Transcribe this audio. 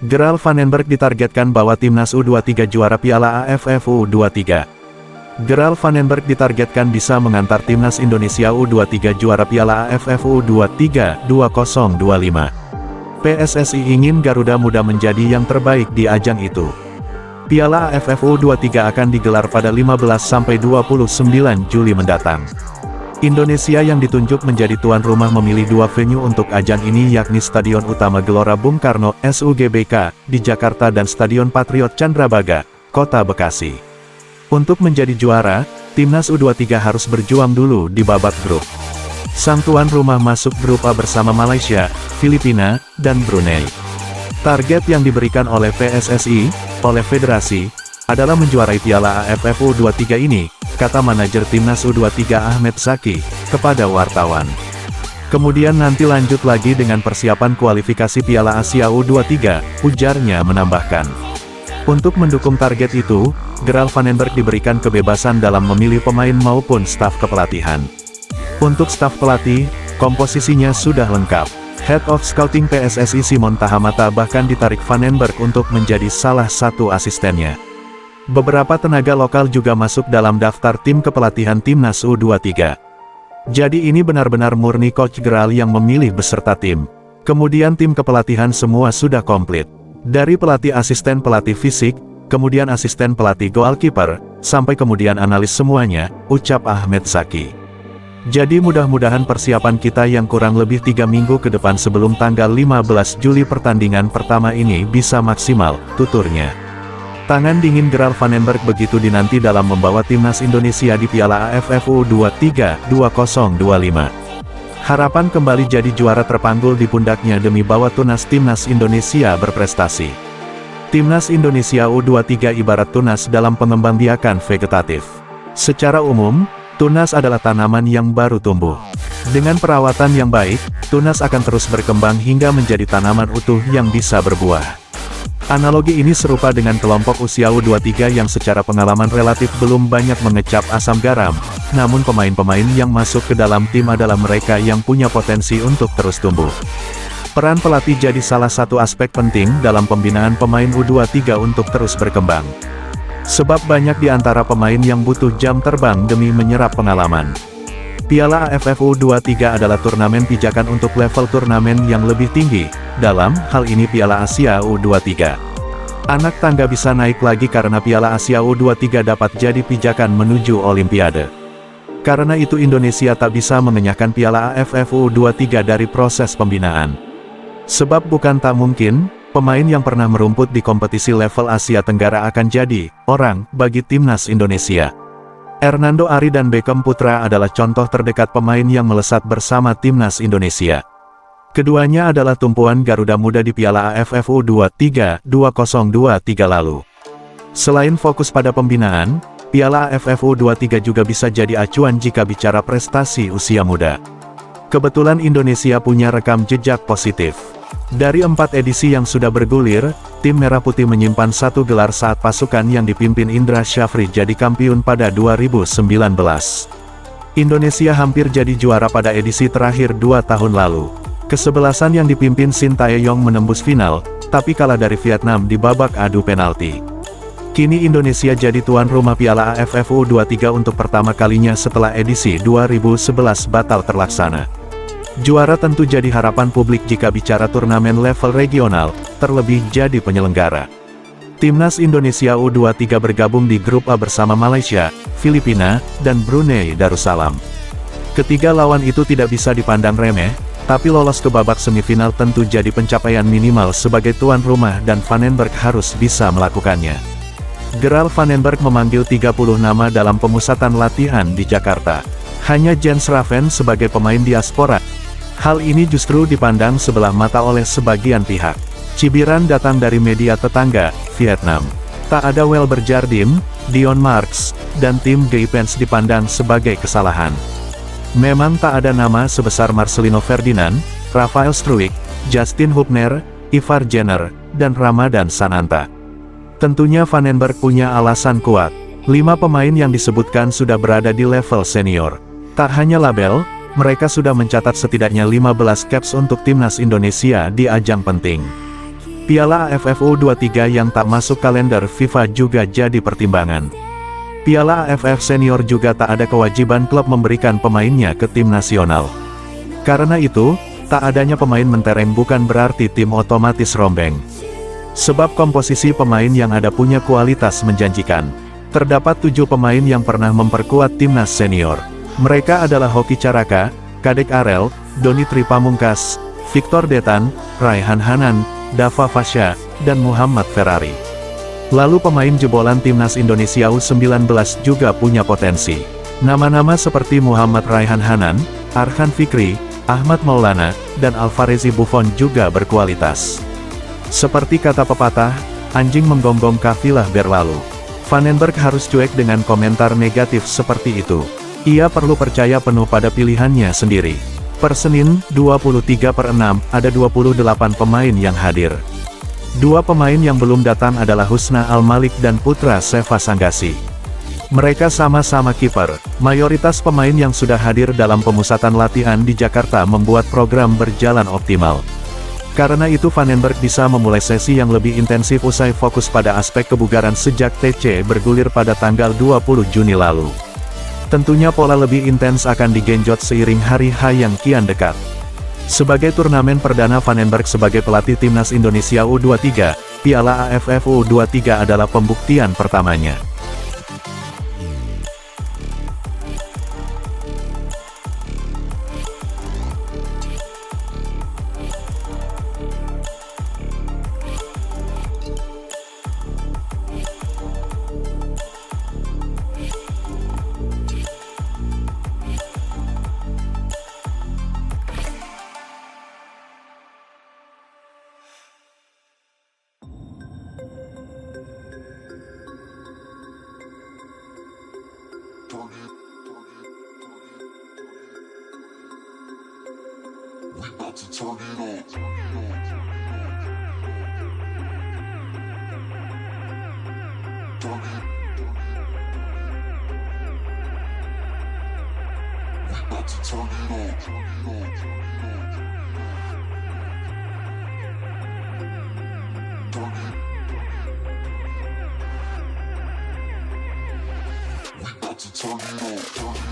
Gerald Vandenberg ditargetkan bawa timnas U23 juara Piala AFF U23. Gerald Vandenberg ditargetkan bisa mengantar timnas Indonesia U23 juara Piala AFF U23 2025. PSSI ingin Garuda Muda menjadi yang terbaik di ajang itu. Piala AFF U23 akan digelar pada 15-29 Juli mendatang. Indonesia yang ditunjuk menjadi tuan rumah memilih dua venue untuk ajang ini, yakni Stadion Utama Gelora Bung Karno (SUGBK) di Jakarta dan Stadion Patriot Candrabaga, Kota Bekasi. Untuk menjadi juara, timnas U23 harus berjuang dulu di babak grup. Sang tuan rumah masuk grup A bersama Malaysia, Filipina, dan Brunei. Target yang diberikan oleh PSSI, oleh federasi, adalah menjuarai Piala AFF U23 ini, kata manajer timnas U23 Ahmed Zaki, kepada wartawan. Kemudian nanti lanjut lagi dengan persiapan kualifikasi Piala Asia U23, ujarnya menambahkan. Untuk mendukung target itu, Gerald Vandenberg diberikan kebebasan dalam memilih pemain maupun staf kepelatihan. Untuk staf pelatih, komposisinya sudah lengkap. Head of Scouting PSSI Simon Tahamata bahkan ditarik Vandenberg untuk menjadi salah satu asistennya. Beberapa tenaga lokal juga masuk dalam daftar tim kepelatihan timnas U23. Jadi ini benar-benar murni Coach Gerald yang memilih beserta tim. Kemudian tim kepelatihan semua sudah komplit. Dari pelatih, asisten pelatih fisik, kemudian asisten pelatih goalkeeper, sampai kemudian analis semuanya, ucap Ahmed Zaki. Jadi mudah-mudahan persiapan kita yang kurang lebih 3 minggu ke depan sebelum tanggal 15 Juli pertandingan pertama ini bisa maksimal, tuturnya. Tangan dingin Gerald Vandenberg begitu dinanti dalam membawa timnas Indonesia di Piala AFF U23 2025. Harapan kembali jadi juara terpanggul di pundaknya demi bawa tunas timnas Indonesia berprestasi. Timnas Indonesia U23 ibarat tunas dalam pengembangbiakan vegetatif. Secara umum, tunas adalah tanaman yang baru tumbuh. Dengan perawatan yang baik, tunas akan terus berkembang hingga menjadi tanaman utuh yang bisa berbuah. Analogi ini serupa dengan kelompok usia U23 yang secara pengalaman relatif belum banyak mengecap asam garam, namun pemain-pemain yang masuk ke dalam tim adalah mereka yang punya potensi untuk terus tumbuh. Peran pelatih jadi salah satu aspek penting dalam pembinaan pemain U23 untuk terus berkembang. Sebab banyak di antara pemain yang butuh jam terbang demi menyerap pengalaman. Piala AFF U23 adalah turnamen pijakan untuk level turnamen yang lebih tinggi, dalam hal ini Piala Asia U23. Anak tangga bisa naik lagi karena Piala Asia U23 dapat jadi pijakan menuju Olimpiade. Karena itu Indonesia tak bisa mengenyahkan Piala AFF U23 dari proses pembinaan. Sebab bukan tak mungkin, pemain yang pernah merumput di kompetisi level Asia Tenggara akan jadi orang bagi timnas Indonesia. Hernando Ari dan Beckham Putra adalah contoh terdekat pemain yang melesat bersama timnas Indonesia. Keduanya adalah tumpuan Garuda Muda di Piala AFF U23 2023 lalu. Selain fokus pada pembinaan, Piala AFF U23 juga bisa jadi acuan jika bicara prestasi usia muda. Kebetulan Indonesia punya rekam jejak positif. Dari 4 edisi yang sudah bergulir, tim Merah Putih menyimpan 1 gelar saat pasukan yang dipimpin Indra Syafri jadi kampiun pada 2019. Indonesia hampir jadi juara pada edisi terakhir 2 tahun lalu. Kesebelasan yang dipimpin Shin Tae-yong menembus final, tapi kalah dari Vietnam di babak adu penalti. Kini Indonesia jadi tuan rumah Piala AFF U23 untuk pertama kalinya setelah edisi 2011 batal terlaksana. Juara tentu jadi harapan publik jika bicara turnamen level regional, terlebih jadi penyelenggara. Timnas Indonesia U23 bergabung di grup A bersama Malaysia, Filipina, dan Brunei Darussalam. Ketiga lawan itu tidak bisa dipandang remeh, tapi lolos ke babak semifinal tentu jadi pencapaian minimal sebagai tuan rumah dan Vandenberg harus bisa melakukannya. Gerald Vandenberg memanggil 30 nama dalam pemusatan latihan di Jakarta. Hanya Jens Raven sebagai pemain diaspora. Hal ini justru dipandang sebelah mata oleh sebagian pihak. Cibiran datang dari media tetangga, Vietnam. Tak ada Welber Jardim, Dion Marks, dan tim Gaipens dipandang sebagai kesalahan. Memang tak ada nama sebesar Marcelino Ferdinand, Rafael Struijk, Justin Hubner, Ivar Jenner, dan Ramadan Sananta. Tentunya Vandenberg punya alasan kuat. 5 pemain yang disebutkan sudah berada di level senior. Tak hanya label, mereka sudah mencatat setidaknya 15 caps untuk timnas Indonesia di ajang penting. Piala AFF U23 yang tak masuk kalender FIFA juga jadi pertimbangan. Piala AFF Senior juga tak ada kewajiban klub memberikan pemainnya ke tim nasional. Karena itu, tak adanya pemain mentereng bukan berarti tim otomatis rombeng. Sebab komposisi pemain yang ada punya kualitas menjanjikan. Terdapat 7 pemain yang pernah memperkuat timnas senior. Mereka adalah Hoki Caraka, Kadek Arel, Doni Tripamungkas, Victor Detan, Raihan Hanan, Dava Fasya, dan Muhammad Ferrari. Lalu pemain jebolan timnas Indonesia U19 juga punya potensi. Nama-nama seperti Muhammad Raihan Hanan, Arhan Fikri, Ahmad Maulana, dan Alvarezi Buffon juga berkualitas. Seperti kata pepatah, anjing menggonggong kafilah berlalu. Vandenberg harus cuek dengan komentar negatif seperti itu. Ia perlu percaya penuh pada pilihannya sendiri. Per Senin, 23/6, ada 28 pemain yang hadir. 2 pemain yang belum datang adalah Husna Al-Malik dan Putra Seva Sanggasi. Mereka sama-sama kiper. Mayoritas pemain yang sudah hadir dalam pemusatan latihan di Jakarta membuat program berjalan optimal. Karena itu Vandenberg bisa memulai sesi yang lebih intensif usai fokus pada aspek kebugaran sejak TC bergulir pada tanggal 20 Juni lalu. Tentunya pola lebih intens akan digenjot seiring hari H yang kian dekat. Sebagai turnamen perdana Vandenberg sebagai pelatih timnas Indonesia U23, Piala AFF U23 adalah pembuktian pertamanya. We about to turn it on. Turn it. We about to turn it on. Turn it. We about to turn it on.